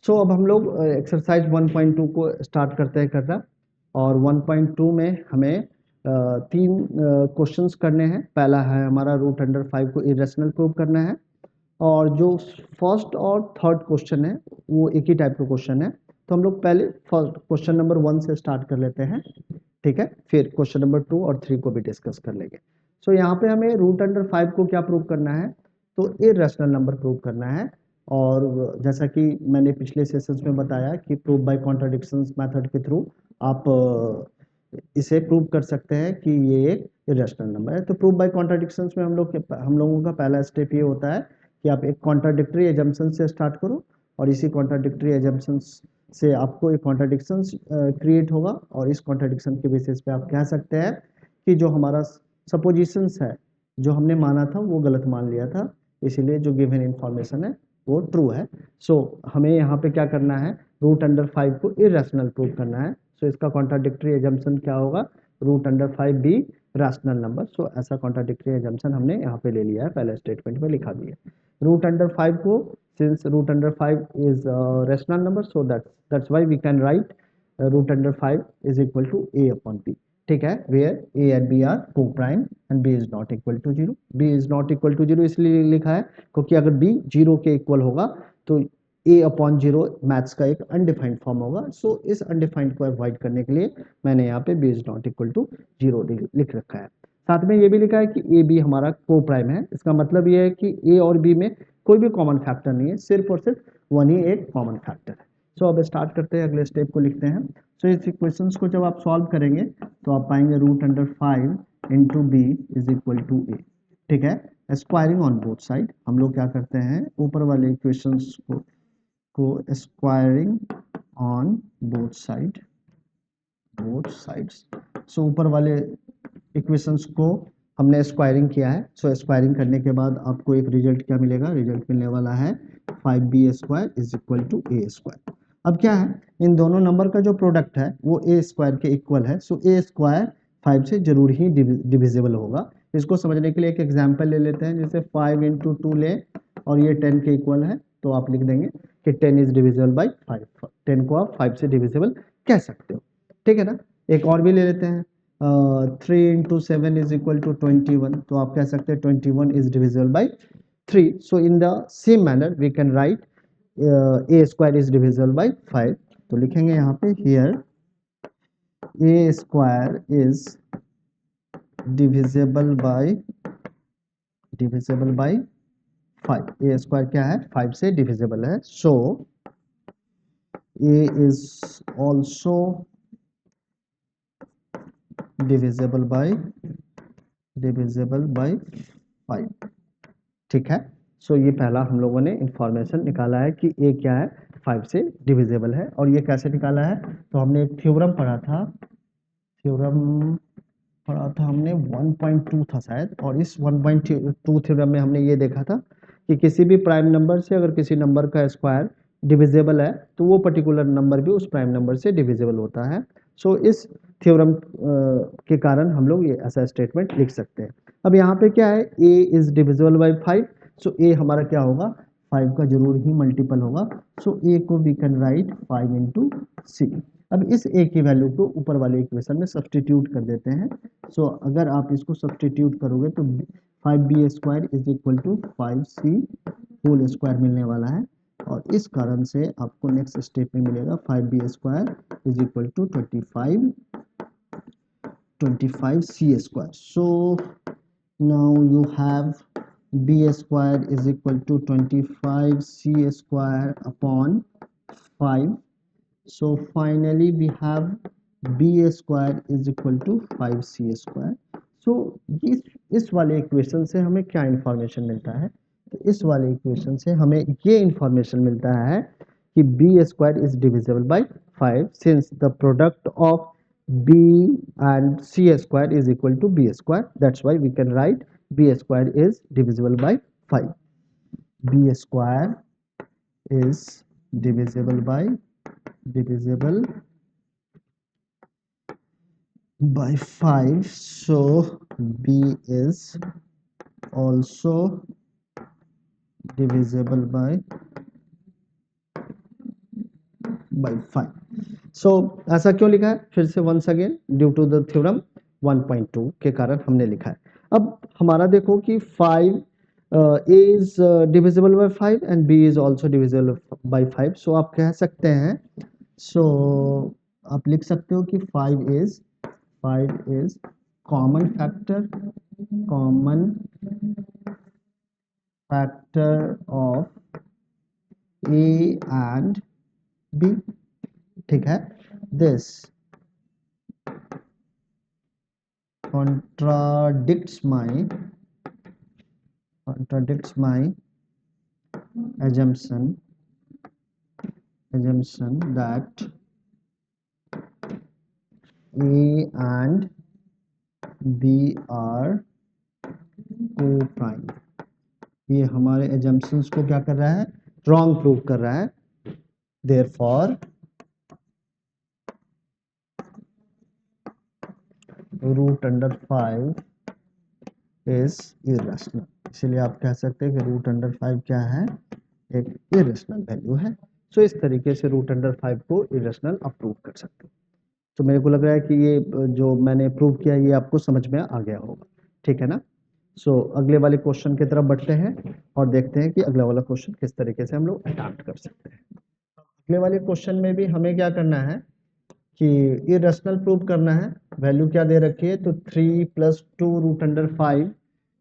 सो अब हम लोग एक्सरसाइज 1.2 को स्टार्ट करते हैं करना, और 1.2 में हमें तीन क्वेश्चंस करने हैं। पहला है हमारा रूट अंडर 5 को इरेशनल प्रूव करना है, और जो फर्स्ट और थर्ड क्वेश्चन है वो एक ही टाइप का क्वेश्चन है। तो हम लोग पहले फर्स्ट क्वेश्चन नंबर 1 से स्टार्ट कर लेते हैं, ठीक है, फिर क्वेश्चन नंबर 2 और 3 को भी डिस्कस कर लेंगे। सो यहाँ पे हमें रूट अंडर 5 को क्या प्रूव करना है, तो इरेशनल नंबर प्रूव करना है। और जैसा कि मैंने पिछले सेशंस में बताया कि प्रूव बाय कॉन्ट्राडिक्शंस मेथड के थ्रू आप इसे प्रूव कर सकते हैं कि ये एक इरेशनल नंबर है। तो प्रूव बाय कॉन्ट्राडिक्शंस में हम लोगों का पहला स्टेप ये होता है कि आप एक कॉन्ट्राडिक्टरी एजम्पशन से स्टार्ट करो, और इसी कॉन्ट्राडिक्टरी एजम्पशंस से आपको एक कॉन्ट्राडिक्शन क्रिएट होगा, और इस कॉन्ट्राडिक्शन के बेसिस पे आप कह सकते हैं कि जो हमारा सपोजिशंस है, जो हमने माना था वो गलत मान लिया था, इसीलिए जो गिवन इंफॉर्मेशन है वो ट्रू है। सो हमें यहाँ पे क्या करना है, रूट अंडर 5 को इरेशनल प्रूव करना है। सो इसका कॉन्ट्राडिक्टरी एजम्पशन क्या होगा, root under 5 B rational number. So ऐसा कॉन्ट्राडिक्टरी एजम्पशन हमने यहाँ पे ले लिया है, पहले स्टेटमेंट में लिखा भी है। रूट अंडर 5 को, since root under 5 is a rational number, so that's why we can write root under 5 is equal to a upon b, ठीक है, where a and b are co-prime and b is not equal to 0। b is not equal to 0 इसलिए लिखा है क्योंकि अगर b 0 के equal होगा तो a upon 0 मैथ्स का एक अनडिफाइंड फॉर्म होगा। सो इस अनडिफाइंड को अवॉइड करने के लिए मैंने यहाँ पे b is not equal to 0 लिख रखा है। साथ में ये भी लिखा है कि ए बी हमारा को प्राइम है। इसका मतलब ये है कि ए और बी में कोई भी कॉमन फैक्टर नहीं है, सिर्फ और सिर्फ वन ही एक कॉमन फैक्टर है। सो अब स्टार्ट करते हैं, अगले स्टेप को लिखते हैं। सो इस इक्वेशंस को जब आप सॉल्व करेंगे तो आप पाएंगे root under 5 into B is equal to A, ठीक है। स्क्वायरिंग ऑन बोथ साइड, हम लोग क्या करते हैं, ऊपर वाले इक्वेशंस को स्क्वायरिंग ऑन बोथ साइड्स। सो ऊपर वाले इक्वेशंस को हमने स्क्वायरिंग किया है। सो स्क्वायरिंग करने के बाद आपको एक रिजल्ट क्या मिलेगा, रिजल्ट मिलने वाला है 5b square is equal to A square. अब क्या है, इन दोनों नंबर का जो प्रोडक्ट है वो ए स्क्वायर के इक्वल है। सो ए स्क्वायर 5 से जरूर ही डिविजिबल होगा। इसको समझने के लिए एक एग्जाम्पल ले लेते हैं, जैसे 5 इंटू 2 ले और ये 10 के इक्वल है, तो आप लिख देंगे कि 10 इज डिविजिबल बाई 5। 10 को आप 5 से डिविजिबल कह सकते हो, ठीक है ना। एक और भी ले लेते हैं, 3 इंटू 7 इज इक्वल टू 21, तो आप कह सकते हैं 21 is divisible by 3। So in the same manner we can write A square is divisible by 5। तो लिखेंगे यहाँ पे here A square is divisible by 5। A square क्या है, 5 से डिविजिबल है। So A is also divisible by 5, ठीक है। सो ये पहला हम लोगों ने इंफॉर्मेशन निकाला है कि ए क्या है, 5 से डिविजिबल है। और ये कैसे निकाला है, तो हमने एक थ्योरम पढ़ा था हमने 1.2 था शायद, और इस 1.2 थ्योरम में हमने ये देखा था कि किसी भी प्राइम नंबर से अगर किसी नंबर का स्क्वायर डिविजिबल है तो वो पर्टिकुलर नंबर भी उस प्राइम नंबर से डिविजिबल होता है। सो इस थ्योरम के कारण हम लोग ये ऐसा स्टेटमेंट लिख सकते हैं। अब यहाँ पे क्या है, a is divisible by 5। So a हमारा क्या होगा, 5 का जरूर ही मल्टीपल होगा। सो a को वी कैन राइट 5 इंटू सी। अब इस a की वैल्यू को ऊपर वाले इक्वेशन में सब्सटीट्यूट कर देते हैं। सो अगर आप इसको सब्सटीट्यूट करोगे तो 5b square is equal to 5c whole square मिलने वाला है, और इस कारण से आपको नेक्स्ट स्टेप में मिलेगा 5b square is equal to 25c square. So now you have b square is equal to 25c square upon 5। so finally we have b square is equal to 5c square। so इस वाले equation से हमें क्या information मिलता है, तो इस वाले इक्वेशन से हमें ये इंफॉर्मेशन मिलता है कि b square is divisible by 5 since the product of b and c square is equal to b square, that's why we can write b square is divisible by 5। b square is divisible by 5, so b is also divisible by by 5। सो ऐसा क्यों लिखा है? फिर से once again due to the theorem 1.2 के कारण हमने लिखा है। अब हमारा देखो कि 5 a is divisible by 5 and b is also divisible by 5। सो आप कह सकते हैं, सो आप लिख सकते हो कि 5 is common factor of a and b। ठीक है, this contradicts my assumption that a and b are co-prime। ये हमारे assumptions को क्या कर रहा है? रॉन्ग प्रूव कर रहा है। therefore root under 5 is irrational. इसलिए आप कह सकते हैं कि रूट अंडर 5 क्या है? एक इरेशनल वैल्यू है। सो इस तरीके से रूट अंडर 5 को इरेशनल अप्रूव कर सकते हैं। तो मेरे को लग रहा है कि ये जो मैंने प्रूव किया ये आपको समझ में आ गया होगा। ठीक है ना? सो अगले वाले क्वेश्चन की तरफ बढ़ते हैं और देखते हैं कि अगला वाला क्वेश्चन किस तरीके से हम लोग अडॉप्ट कर सकते हैं। अगले वाले क्वेश्चन में भी हमें क्या करना है कि इरेशनल प्रूव करना है। वैल्यू क्या दे रखी है? तो 3 + 2 रूट अंडर 5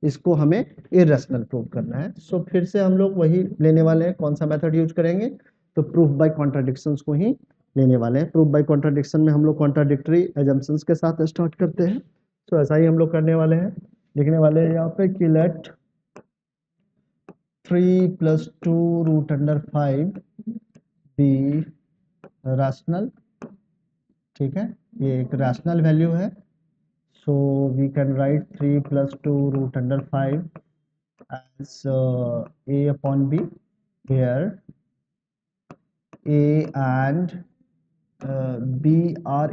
इसको हमें इरेशनल प्रूव करना है। सो फिर से हम लोग वही लेने वाले हैं। कौन सा मेथड यूज करेंगे? तो प्रूफ बाय कॉन्ट्राडिक्शंस को ही लेने वाले हैं। प्रूफ बाय कॉन्ट्राडिक्शन में हम लोग कॉन्ट्राडिक्टरी एजम्पशंस के साथ स्टार्ट करते हैं। तो ऐसा ही हम लोग करने वाले हैं। लिखने वाले हैं यहाँ पे कि let 3 + 2 root under 5 B rational. ठीक है, ये एक रैशनल वैल्यू है। So we can write 3 + 2 root under 5 as a upon b, where a and b are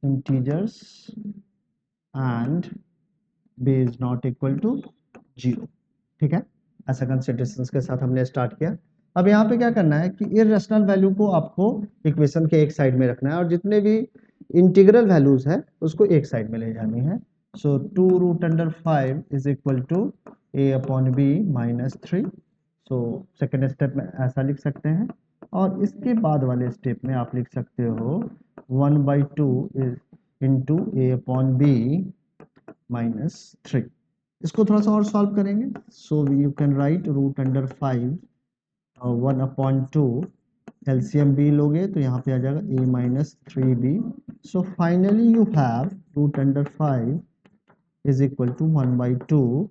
integers and b is not equal to 0। ठीक है, ऐसा कंसिडरेशंस के साथ हमने स्टार्ट किया। अब यहाँ पे क्या करना है कि इरेशनल वैल्यू को आपको इक्वेशन के एक साइड में रखना है और जितने भी इंटीग्रल वैल्यूज है उसको एक साइड में ले जानी है। So 2 root under 5 is equal to a upon b -3। So second step में ऐसा लिख सकते हैं और इसके बाद वाले स्टेप में आप लिख सकते हो 1/2 is into a upon b -3। इसको थोड़ा सा और सॉल्व करेंगे। So you can write root under 5 1/2 LCM बी लोगे तो यहाँ पे आ जाएगा a -3b। So finally you have root under 5 is equal to 1/2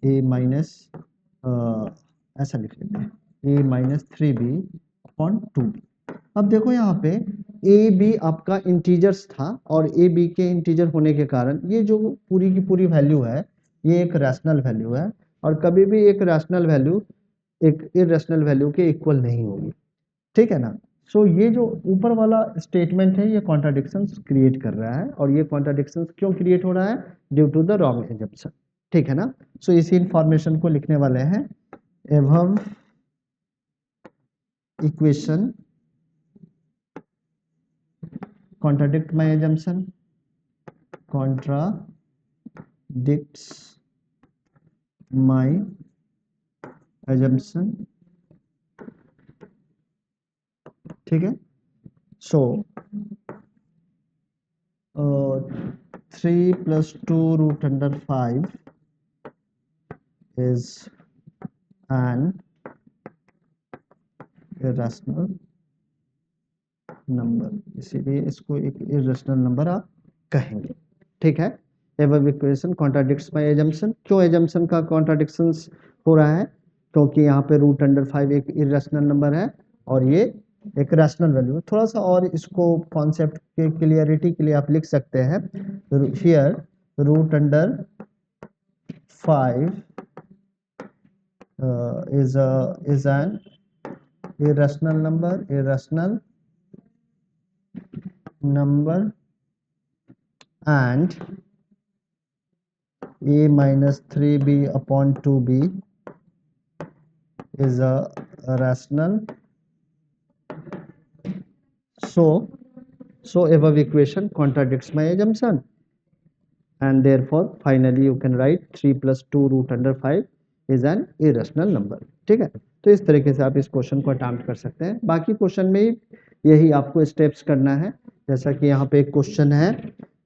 a minus ऐसा लिख लेते हैं a -3b अपॉन 2b। अब देखो यहाँ पे ए बी आपका इंटीजर्स था और ए बी के इंटीजर होने के कारण ये जो पूरी की पूरी वैल्यू है ये एक रैशनल वैल्यू है और कभी भी एक रैशनल वैल्यू एक इरेशनल वैल्यू के इक्वल नहीं होगी। ठीक है ना? सो ये जो ऊपर वाला स्टेटमेंट है ये कॉन्ट्राडिक्शंस क्रिएट कर रहा है और ये कॉन्ट्राडिक्शंस क्यों क्रिएट हो रहा है? Due to the wrong assumption. ठीक है ना? सो इसी इंफॉर्मेशन को लिखने वाले हैं above equation contradict my assumption, contradicts my assumption। ठीक है, सो 3 + 2 root under 5 is an irrational number, इसीलिए इसको एक इरेशनल नंबर आप कहेंगे। ठीक है, above equation contradicts my assumption. क्यों एजम्पशन का कॉन्ट्राडिक्शंस हो रहा है? क्योंकि यहाँ पे रूट अंडर 5 एक इरेशनल नंबर है और ये एक रैशनल वैल्यू है। थोड़ा सा और इसको कॉन्सेप्ट के क्लियरिटी के लिए आप लिख सकते हैं here root under 5 is an irrational number and a -3b upon 2b is a rational so above equation contradicts my assumption, and therefore finally you can write 3 plus 2 root under 5 is an irrational number। ठीक है, तो इस तरीके से आप इस question को attempt कर सकते हैं। बाकी क्वेश्चन में यही आपको स्टेप्स करना है, जैसा कि यहाँ पे एक क्वेश्चन है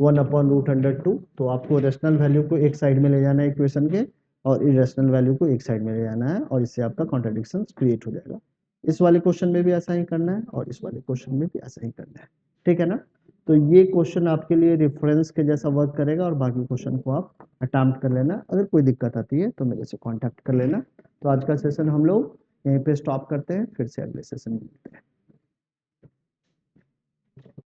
1/√2, तो आपको रेशनल वैल्यू को एक साइड में ले जाना है इक्वेशन के, और इरेशनल वैल्यू को एक साइड में ले जाना है, और इससे आपका कॉन्ट्रडिक्शन क्रिएट हो जाएगा। इस वाले क्वेश्चन में भी ऐसा ही करना है और इस वाले क्वेश्चन में भी ऐसा ही करना है। ठीक है ना, तो ये क्वेश्चन आपके लिए रेफरेंस के जैसा वर्क करेगा, और बाकी क्वेश्चन को आप अटेम्प्ट कर लेना। अगर कोई दिक्कत आती है तो मेरे से कांटेक्ट कर लेना। तो आज का सेशन हम लोग यहीं पे स्टॉप करते हैं, फिर से अगले सेशन में मिलते हैं।